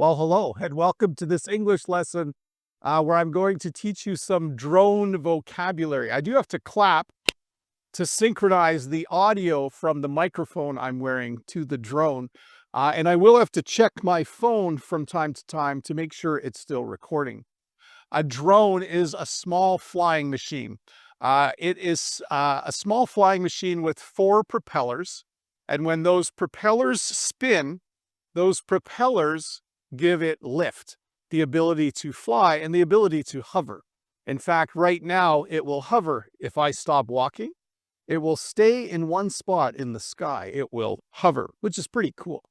Well, hello, and welcome to this English lesson where I'm going to teach you some drone vocabulary. I do have to clap to synchronize the audio from the microphone I'm wearing to the drone. And I will have to check my phone from time to time to make sure it's still recording. A drone is a small flying machine. It is a small flying machine with four propellers. And when those propellers spin, those propellers give it lift, the ability to fly and the ability to hover. In fact, right now it will hover. If I stop walking, it will stay in one spot in the sky. It will hover, which is pretty cool.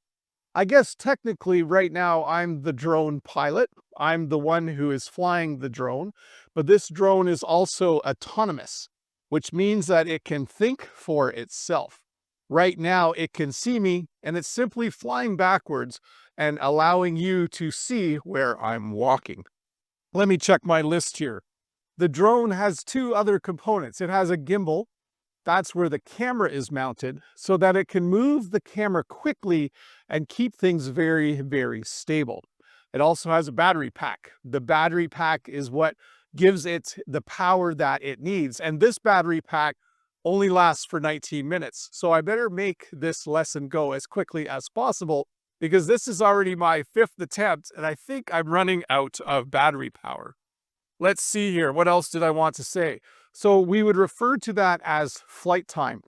I guess technically right now I'm the drone pilot. I'm the one who is flying the drone, but this drone is also autonomous, which means that it can think for itself. Right now it can see me and it's simply flying backwards and allowing you to see where I'm walking. Let me check my list here. The drone has two other components. It has a gimbal. That's where the camera is mounted so that it can move the camera quickly and keep things very, very stable. It also has a battery pack. The battery pack is what gives it the power that it needs. And this battery pack only lasts for 19 minutes. So I better make this lesson go as quickly as possible because this is already my fifth attempt and I think I'm running out of battery power. Let's see here. What else did I want to say? So we would refer to that as flight time.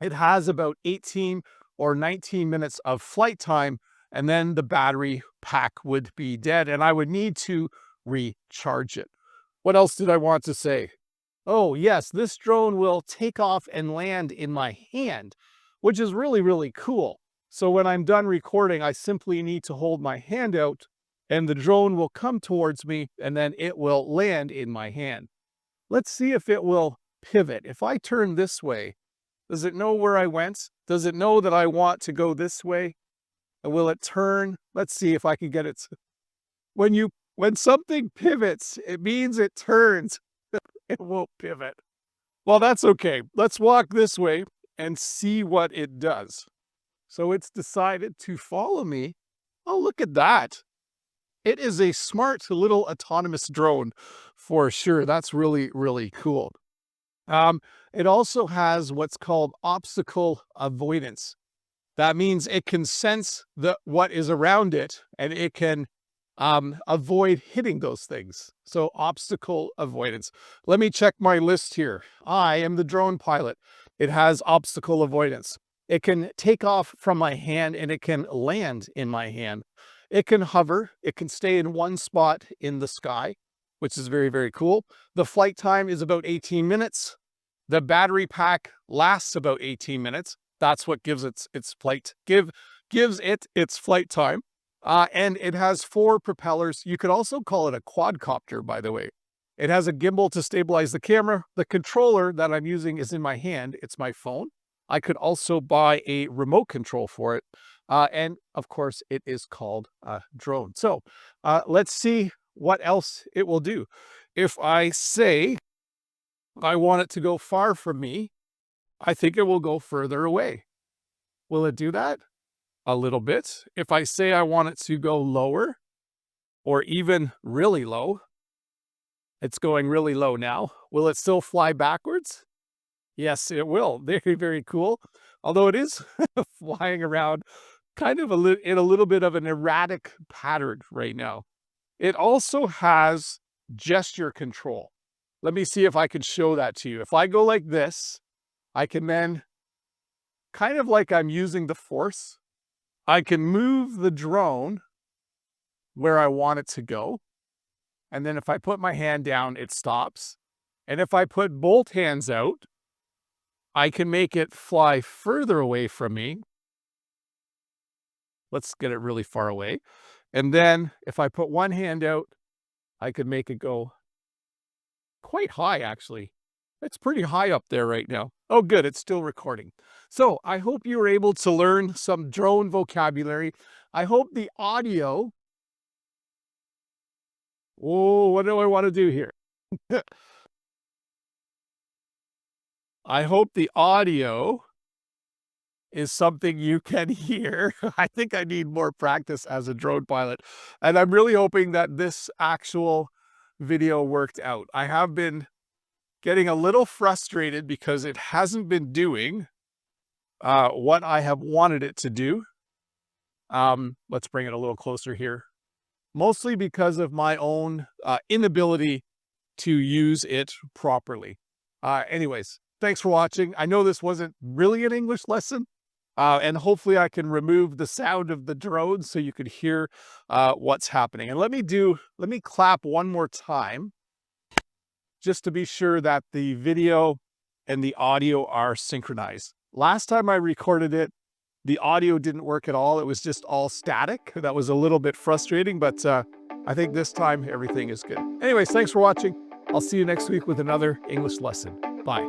It has about 18 or 19 minutes of flight time, and then the battery pack would be dead, and I would need to recharge it. What else did I want to say? Oh, yes, this drone will take off and land in my hand, which is really, really cool. So when I'm done recording, I simply need to hold my hand out and the drone will come towards me and then it will land in my hand. Let's see if it will pivot. If I turn this way, does it know where I went? Does it know that I want to go this way? And will it turn? Let's see if I can get it. When something pivots, it means it turns. It won't pivot. Well, that's okay. Let's walk this way and see what it does. So it's decided to follow me. Oh, look at that. It is a smart little autonomous drone for sure. That's really, really cool. It also has what's called obstacle avoidance. That means it can sense what is around it and it can avoid hitting those things. So obstacle avoidance. Let me check my list here. I am the drone pilot. It has obstacle avoidance. It can take off from my hand and it can land in my hand. It can hover. It can stay in one spot in the sky, which is very, very cool. The flight time is about 18 minutes. The battery pack lasts about 18 minutes. That's what gives it its flight time. And it has four propellers. You could also call it a quadcopter, by the way. It has a gimbal to stabilize the camera. The controller that I'm using is in my hand. It's my phone. I could also buy a remote control for it. And of course, it is called a drone. So let's see what else it will do. If I say I want it to go far from me, I think it will go further away. Will it do that? A little bit. If I say I want it to go lower or even really low, it's going really low now. Will it still fly backwards? Yes, it will. Very, very cool. Although it is flying around kind of in a little bit of an erratic pattern right now. It also has gesture control. Let me see if I can show that to you. If I go like this, I can then, kind of like I'm using the force, I can move the drone where I want it to go. And then if I put my hand down, it stops. And if I put both hands out, I can make it fly further away from me. Let's get it really far away. And then if I put one hand out, I could make it go quite high, actually. It's pretty high up there right now. Oh, good. It's still recording. So I hope you were able to learn some drone vocabulary. I hope the audio. Oh, what do I want to do here? I hope the audio is something you can hear. I think I need more practice as a drone pilot. And I'm really hoping that this actual video worked out. I have been getting a little frustrated because it hasn't been doing what I have wanted it to do. Let's bring it a little closer here. Mostly because of my own inability to use it properly. Anyways, thanks for watching. I know this wasn't really an English lesson, and hopefully I can remove the sound of the drone so you could hear what's happening. And let me clap one more time just to be sure that the video and the audio are synchronized. Last time I recorded it, the audio didn't work at all. It was just all static. That was a little bit frustrating, but I think this time everything is good. Anyways, thanks for watching. I'll see you next week with another English lesson. Bye.